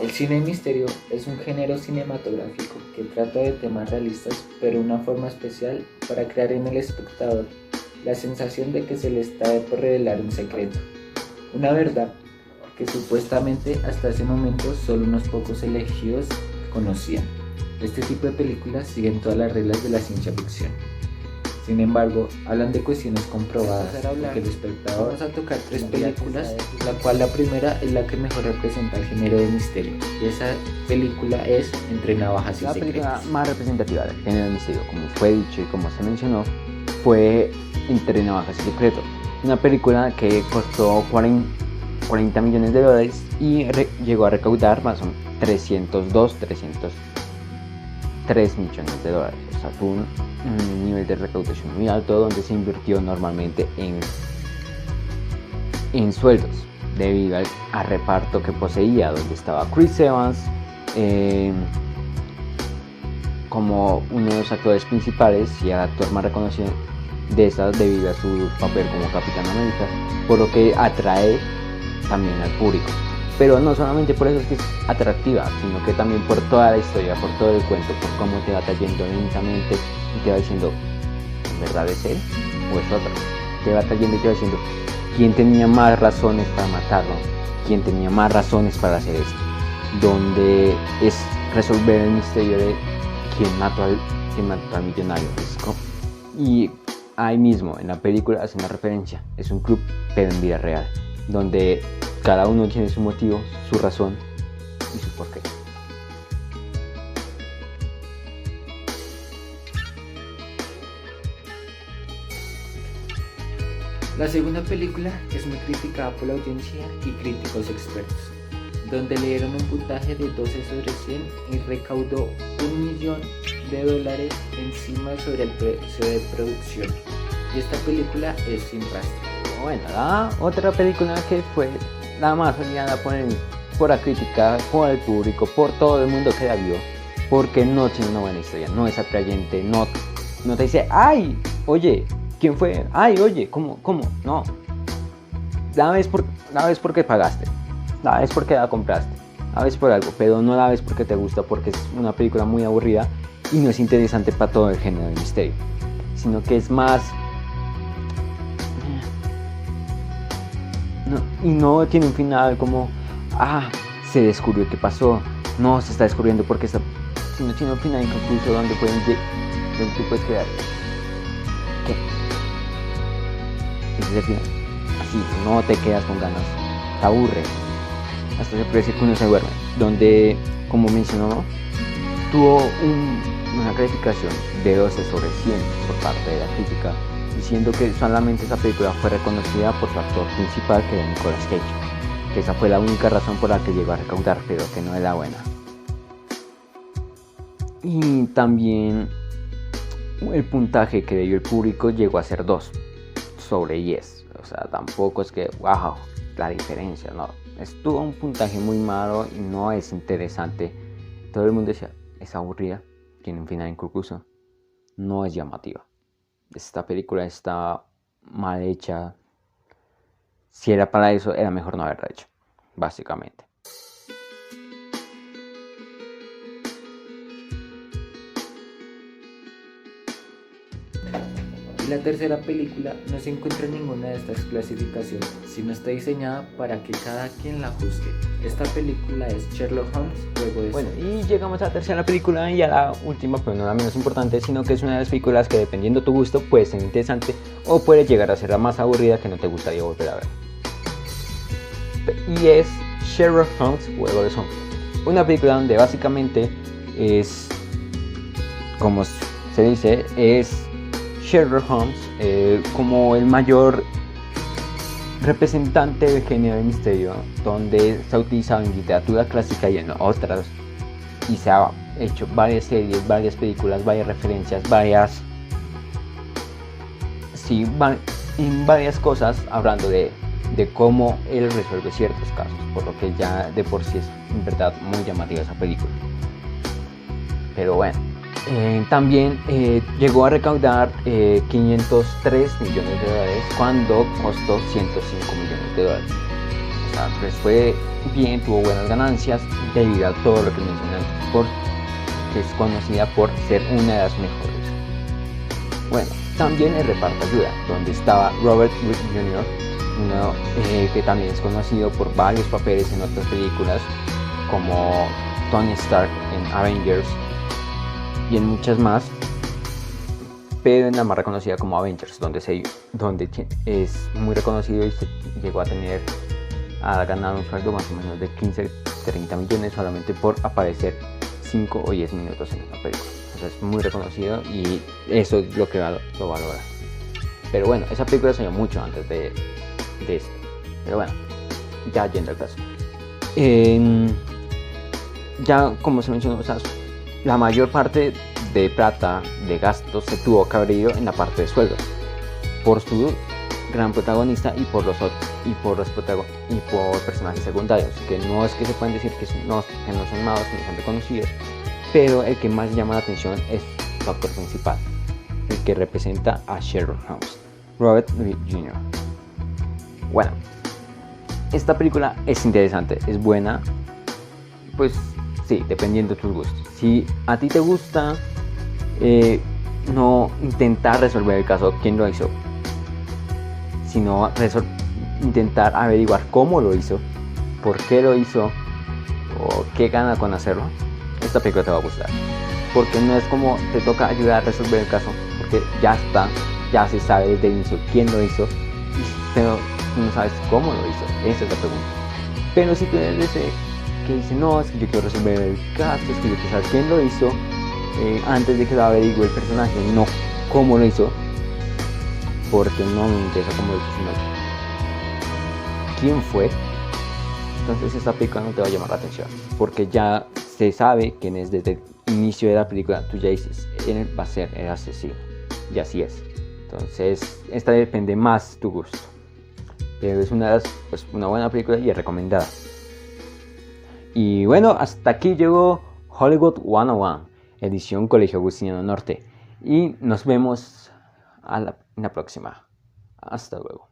El cine de misterio es un género cinematográfico que trata de temas realistas, pero de una forma especial para crear en el espectador la sensación de que se le está por revelar un secreto, una verdad que supuestamente hasta ese momento solo unos pocos elegidos conocían. Este tipo de películas siguen todas las reglas de la ciencia ficción. Sin embargo, hablan de cuestiones comprobadas, porque el espectador vamos a tocar tres películas, la cual la primera es la que mejor representa el género de misterio, y esa película es Entre navajas y La secretos. película más representativa del género de misterio, como fue dicho y como se mencionó, fue Entre navajas y secretos, una película que costó 40 millones de dólares y llegó a recaudar más o menos 303 millones de dólares. O sea, tuvo un nivel de recaudación muy alto, donde se invirtió normalmente en sueldos debido al reparto que poseía, donde estaba Chris Evans como uno de los actores principales y el actor más reconocido de esta debido a su papel como Capitán América, por lo que atrae también al público. Pero no solamente por eso es que es atractiva, sino que también por toda la historia, por todo el cuento, por cómo te va trayendo lentamente y te va diciendo, ¿en verdad es él o es otro? Te va trayendo y te va diciendo, ¿quién tenía más razones para matarlo? ¿Quién tenía más razones para hacer esto? Donde es resolver el misterio de quién mató al millonario. Y ahí mismo, en la película, hace una referencia. Es un club, pero en vida real, donde cada uno tiene su motivo, su razón y su porqué. La segunda película es muy criticada por la audiencia y críticos expertos, donde le dieron un puntaje de 12 sobre 100 y recaudó $1 millón encima sobre el precio de producción. Y esta película es Sin Rastro. Bueno, la otra película que fue la más odiada por la crítica, por el público, por todo el mundo que la vio, porque no tiene una buena historia, no es atrayente, no te dice, ay, oye, ¿quién fue? Ay, oye, ¿cómo? No. La ves porque pagaste, la ves porque la compraste, la ves por algo, pero no la ves porque te gusta, porque es una película muy aburrida y no es interesante para todo el género de misterio, sino que es más... y no tiene un final como, se descubrió qué pasó, no se está descubriendo porque está, sino tiene un final inconcluso donde tú puedes crear, ¿qué? Ese es el final, así, no te quedas con ganas, te aburre, hasta se puede decir que uno se duerme, donde, como mencionó, tuvo una calificación de 12 sobre 100 por parte de la crítica, diciendo que solamente esa película fue reconocida por su actor principal, que era Nicolas Cage, que esa fue la única razón por la que llegó a recaudar, pero que no es la buena. Y también el puntaje que dio el público llegó a ser 2 sobre 10, o sea, tampoco es que, wow, la diferencia, no, estuvo un puntaje muy malo y no es interesante. Todo el mundo decía, es aburrida, tiene un final inconcluso, no es llamativa. Esta película está mal hecha. Si era para eso, era mejor no haberla hecho, básicamente. Y la tercera película no se encuentra en ninguna de estas clasificaciones, sino está diseñada para que cada quien la juzgue. Esta película es Sherlock Holmes, Juego de Bueno, Sombras. y llegamos a la tercera película y a la última, pero no la menos importante, sino que es una de las películas que, dependiendo de tu gusto, puede ser interesante o puede llegar a ser la más aburrida que no te gustaría volver a ver. Y es Sherlock Holmes, Juego de Sombras, una película donde básicamente es, como se dice, es Sherlock Holmes como el mayor representante del género de misterio, donde se ha utilizado en literatura clásica y en otras, y se ha hecho varias series, varias películas, varias referencias, en varias cosas, hablando de cómo él resuelve ciertos casos, por lo que ya de por sí es en verdad muy llamativa esa película. Pero bueno, también llegó a recaudar 503 millones de dólares cuando costó 105 millones de dólares. O sea, pues fue bien, tuvo buenas ganancias debido a todo lo que mencioné antes, porque es conocida por ser una de las mejores. Bueno, también el reparto ayuda, donde estaba Robert Downey Jr., uno que también es conocido por varios papeles en otras películas, como Tony Stark en Avengers y en muchas más, pero en la más reconocida como Avengers, donde es muy reconocido y se llegó a ganar un sueldo más o menos de 15-30 millones solamente por aparecer 5 o 10 minutos en la película. Entonces es muy reconocido y eso es lo que lo valora. Pero bueno, esa película salió mucho antes de esto. Pero bueno, ya yendo al caso. Ya como se mencionó, o sea, la mayor parte de plata, de gastos, se tuvo que haber ido en la parte de sueldos por su gran protagonista y por personajes secundarios, que no es que se pueden decir que no son malos, que no son reconocidos, pero el que más llama la atención es su actor principal, el que representa a Sherlock Holmes, Robert Downey Jr. Bueno, esta película es interesante, es buena, pues sí, dependiendo de tus gustos. Si a ti te gusta no intentar resolver el caso, quién lo hizo, sino intentar averiguar cómo lo hizo, por qué lo hizo o qué gana con hacerlo, esta película te va a gustar, porque no es como te toca ayudar a resolver el caso, porque ya se sabe desde el inicio quién lo hizo, pero tú no sabes cómo lo hizo. Esa es la pregunta. Pero si tú eres ese que dice, no, es que yo quiero resolver el caso, es que yo quiero saber quién lo hizo, antes de que lo averigüe el personaje, no cómo lo hizo, porque no me interesa cómo lo hizo, sino quién fue. Entonces esta película no te va a llamar la atención, porque ya se sabe quién es desde el inicio de la película. Tú ya dices, él va a ser el asesino, y así es. Entonces esta depende más de tu gusto, pero es una buena película y es recomendada. Y bueno, hasta aquí llegó Hollywood 101, edición Colegio Agustiniano Norte, y nos vemos en la próxima. Hasta luego.